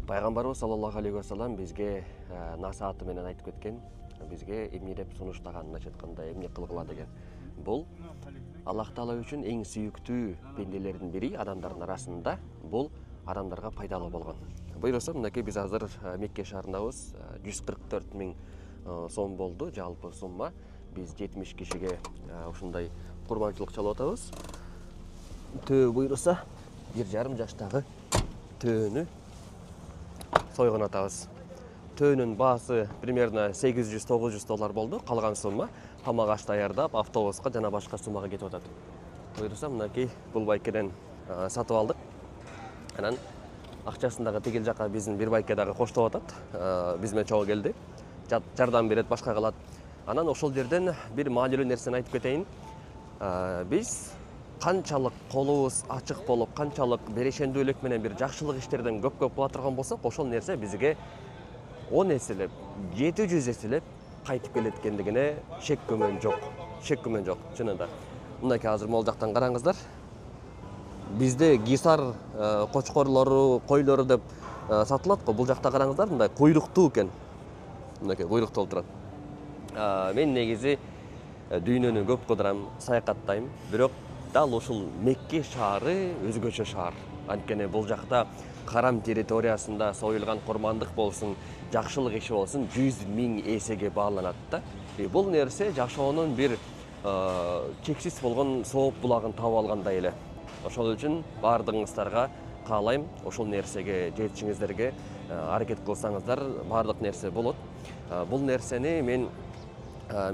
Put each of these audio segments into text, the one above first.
Пайгамбарыбыз саллаллаху алейхи вассалам бизге насааты менен айтып кеткен, бизге эмне деп сунуштаган, айтканда эмне кылгыла деген. Бул Аллах Таала үчүн эң сүйүктүү пенделердин бири адамдардын арасында бул адамдарга пайдалуу болгон. Буйруса, мынакей биз азыр Мекке шаарындабыз. 144 миң сом болду жалпы сумма. Биз 70 кишиге ушундай курбанчылык чалып атабыз. Төө буйруса 1,5 жаштагы төөнү сойгон атабыз. Төөнүн баасы примерно $800-900 болду. Калган сумма тамак аш даярдап, автобуска жана башка суммага кетип атат. Буйруса, мынакей бул байкеден сатып алдык. Анан акчасын дагы тигил жака биздин бир байке дагы коштоп атат. Биз менен чогуу келди. Жардам берет, башка кылат. Анан ошол жерден бир маанилүү нерсени айтып кетейин. Биз канчалык колубуз ачык болуп, канчалык берешендүүлүк менен бир жакшылык иштерден көп кыла турган болсок, ошол нерсе бизге 10 эселеп, 700 эселеп кайтып келет экендигине шек күмөн жок. Шек күмөн жок, чынында. Мынакей азыр могул жактан караңыздар. Бизде гисар кочкорлору, койлору деп сатылат го. Бул жакта караңыздар, мындай куйруктуу экен. Мынакей куйруктуу болуп турат. Мен негизи дүйнөнү көп кыдырам, саякаттайм, бирок дал ушул Мекке шаары өзгөчө шаар. Анткени бул жакта Харам территориясында союлган курмандык болсун, жакшылык иши болсун 100 миң эсеге бааланат да. Бул нерсе жашоонун бир чексиз болгон сооп булагын таап алгандай эле. Ошол үчүн баардыгыңыздарга каалайм, ошол нерсеге жетишиңиздерге аракет кылсаңыздар, баардык нерсе болот. Бул нерсени мен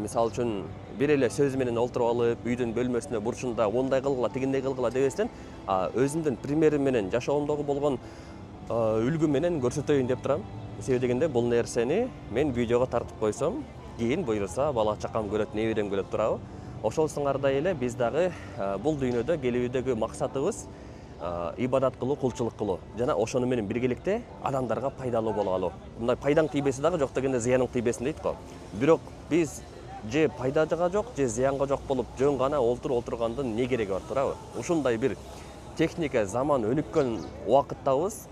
мисалы үчүн бир эле сөз менен олтуруп алып, үйдүн бөлмөсүнө бурчунда ондай кылгыла, тигиндей кылгыла дебестен, өзүмдүн примерим менен, жашоомдогу болгон үлгү менен көрсөтөйүн деп турам. Себеби дегенде бул нерсени мен видеого тартып койсом, кийин буйруса бала чакам көрөт, неберем көрөт турабы. Ошол сыңардай эле биз дагы бул дүйнөдө келүүдөгү максатыбыз ибадат кылуу, кулчулук кылуу. Жана ошону менен биргеликте адамдарга пайдалуу боло алуу. Мындай пайдаң тийбеси дагы жок дегенде зыяның тийбесин дейт го. Бирок биз же пайдага жок, же зыянга жок болуп, жөн гана отургандын не кереги бар турабы? Ушундай бир техника заман өнүккөн убакыттабыз.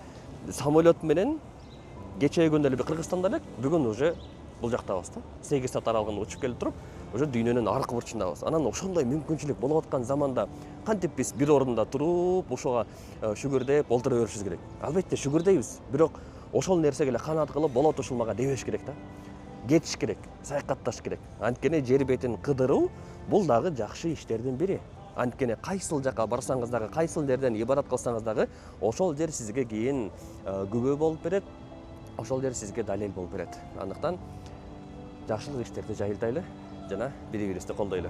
Самолет менен кечээ күнү эле Кыргызстанда элек, бүгүн уже бул жактабыз да. 8 саат аралыгында учуп келип туруп, уже дүйнөнүн аркы бурчундабыз. Анан ошондой мүмкүнчүлүк болуп аткан заманда кантип биз бир орунда туруп, ушуга шүгүрдеп олтура беришибиз керек? Албетте шүгүрдейбиз, бирок ошол нерсеге эле канаат кылып болот ушул мага дебеш керек да. Кетиш керек, саякатташ керек. Анткени жер бетин кыдыруу бул дагы жакшы иштердин бири. Анткени кайсыл жака барсаңыз дагы, кайсыл жерден ибадат кылсаңыз дагы, ошол жер сизге кийин күбө болуп берет, ошол жер сизге далел болуп берет. Андыктан жакшылык иштерди жайылтайлы жана бири-бирибизди колдойлу.